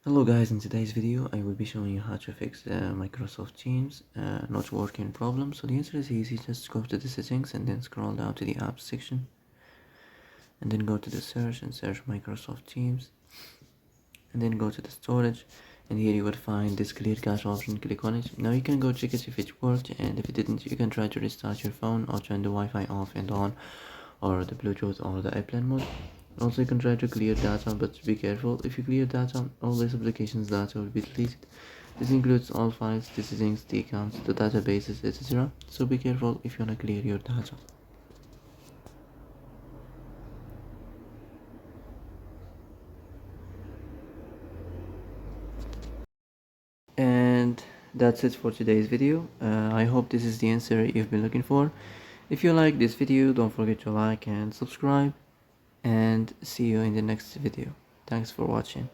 Hello guys, in today's video I will be showing you how to fix Microsoft Teams not working problem. So the answer is easy. Just go to the settings and then scroll down to the apps section and then go to the search and search Microsoft Teams and then go to the storage, and here you will find this clear cache option. Click on it. Now you can go check it if it worked, and if it didn't you can try to restart your phone or turn the Wi-Fi off and on, or the Bluetooth or the airplane mode. Also, you can try to clear data, but be careful. If you clear data, all these applications data will be deleted. This includes all files, the settings, the accounts, the databases, etc. So be careful if you wanna clear your data. And that's it for today's video. I hope this is the answer you've been looking for. If you like this video, don't forget to like and subscribe, and see you in the next video. Thanks for watching.